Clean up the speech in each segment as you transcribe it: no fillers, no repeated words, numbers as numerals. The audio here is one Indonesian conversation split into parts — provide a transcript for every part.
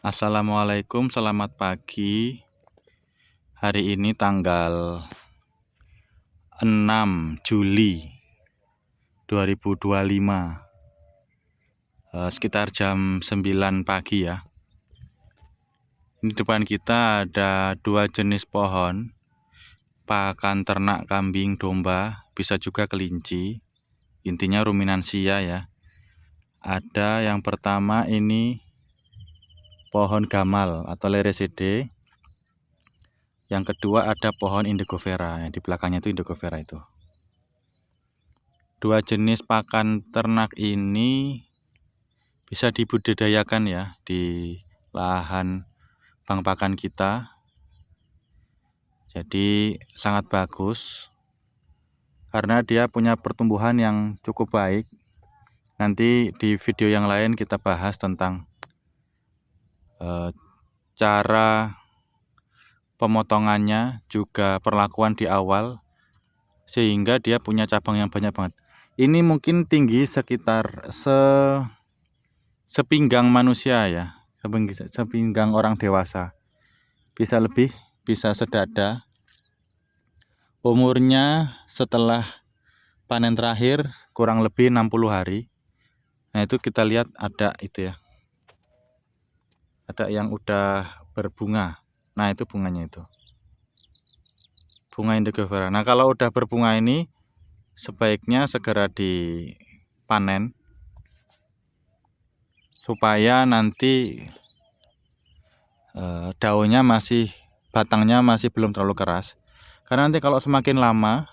Assalamualaikum, selamat pagi. Hari ini tanggal 6 Juli 2025, sekitar jam 9 pagi ya. Ini depan kita ada dua jenis pohon, pakan ternak kambing, domba, bisa juga kelinci. Intinya ruminansia ya. Ada yang pertama ini pohon gamal atau Leresidae. Yang kedua ada pohon Indigo Vera, yang di belakangnya itu Indigo Vera itu. Dua jenis pakan ternak ini bisa dibudidayakan ya di lahan bank pakan kita. Jadi sangat bagus karena dia punya pertumbuhan yang cukup baik. Nanti di video yang lain kita bahas tentang cara pemotongannya, juga perlakuan di awal, sehingga dia punya cabang yang banyak banget. Ini mungkin tinggi sekitar sepinggang manusia ya, sepinggang orang dewasa. Bisa lebih, bisa sedada. Umurnya setelah panen terakhir kurang lebih 60 hari. Nah, itu kita lihat ada itu ya. Ada yang udah berbunga. Nah, itu bunganya itu. Bunga Indigo Vera. Nah, kalau udah berbunga ini sebaiknya segera dipanen supaya nanti daunnya batangnya masih belum terlalu keras. Karena nanti kalau semakin lama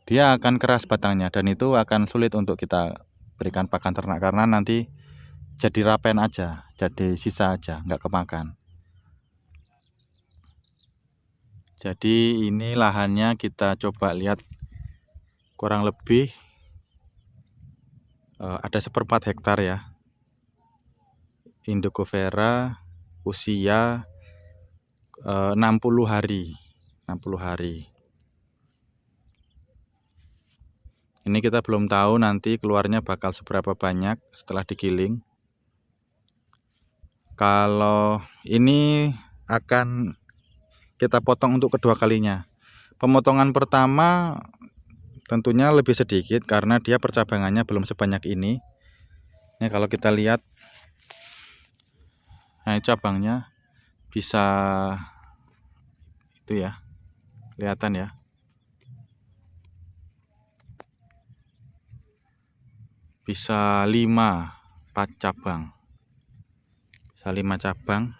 dia akan keras batangnya, dan itu akan sulit untuk kita berikan pakan ternak karena nanti jadi rapen aja, jadi sisa aja, nggak kemakan. Jadi ini lahannya kita coba lihat, kurang lebih ada 1/4 hektar ya. Indigo Vera usia 60 hari. 60 hari. Ini kita belum tahu nanti keluarnya bakal seberapa banyak setelah digiling. Kalau ini akan kita potong untuk kedua kalinya. Pemotongan pertama tentunya lebih sedikit karena dia percabangannya belum sebanyak ini. Nah, kalau kita lihat, nah cabangnya bisa itu ya, kelihatan ya. Bisa 4 cabang. Bisa 5 cabang.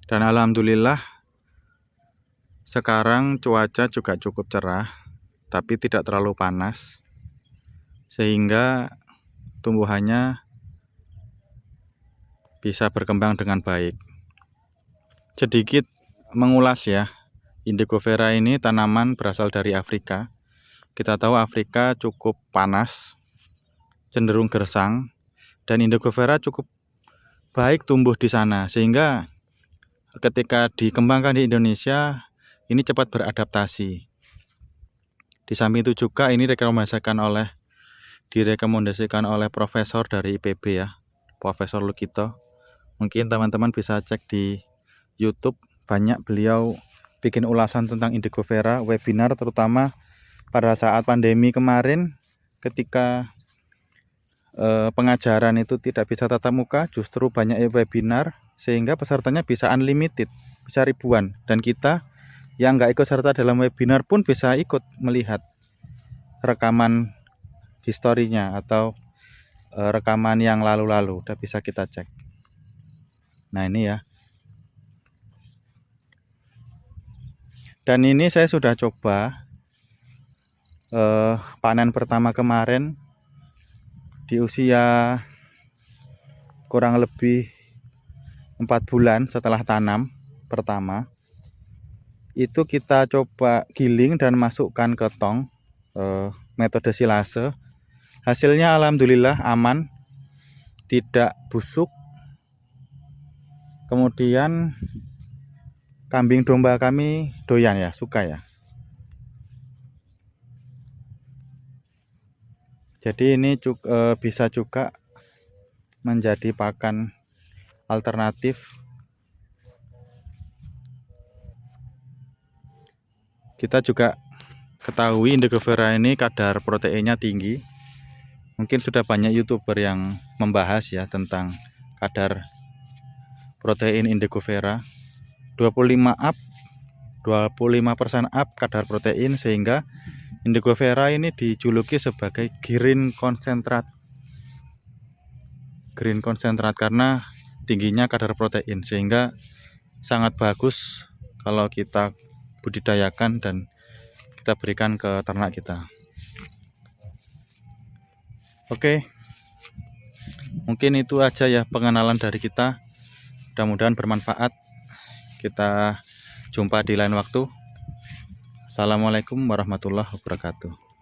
Dan alhamdulillah sekarang cuaca juga cukup cerah, tapi tidak terlalu panas, sehingga tumbuhannya bisa berkembang dengan baik. Sedikit mengulas ya, Indigo Vera ini tanaman berasal dari Afrika. Kita tahu Afrika cukup panas, cenderung gersang, dan Indigo Vera cukup baik tumbuh di sana, sehingga ketika dikembangkan di Indonesia ini cepat beradaptasi. Di samping itu juga ini direkomendasikan oleh profesor dari IPB ya, Profesor Lukito. Mungkin teman-teman bisa cek di YouTube, banyak beliau bikin ulasan tentang Indigo Vera, webinar, terutama pada saat pandemi kemarin ketika pengajaran itu tidak bisa tatap muka, justru banyak webinar sehingga pesertanya bisa unlimited, bisa ribuan, dan kita yang nggak ikut serta dalam webinar pun bisa ikut melihat rekaman historinya atau rekaman yang lalu-lalu, udah bisa kita cek. Nah, ini ya. Dan ini saya sudah coba panen pertama kemarin di usia kurang lebih 4 bulan setelah tanam pertama. Itu kita coba giling dan masukkan ke tong, metode silase. Hasilnya alhamdulillah aman, tidak busuk. Kemudian kambing domba kami doyan ya, suka ya. Jadi ini bisa juga menjadi pakan alternatif. Kita juga ketahui Indigofera ini kadar proteinnya tinggi. Mungkin sudah banyak YouTuber yang membahas ya tentang kadar protein Indigofera. 25% up kadar protein, sehingga Indigofera ini dijuluki sebagai green concentrate karena tingginya kadar protein, sehingga sangat bagus kalau kita budidayakan dan kita berikan ke ternak kita. Oke, mungkin itu aja ya pengenalan dari kita, mudah-mudahan bermanfaat. Kita jumpa di lain waktu. Assalamualaikum warahmatullahi wabarakatuh.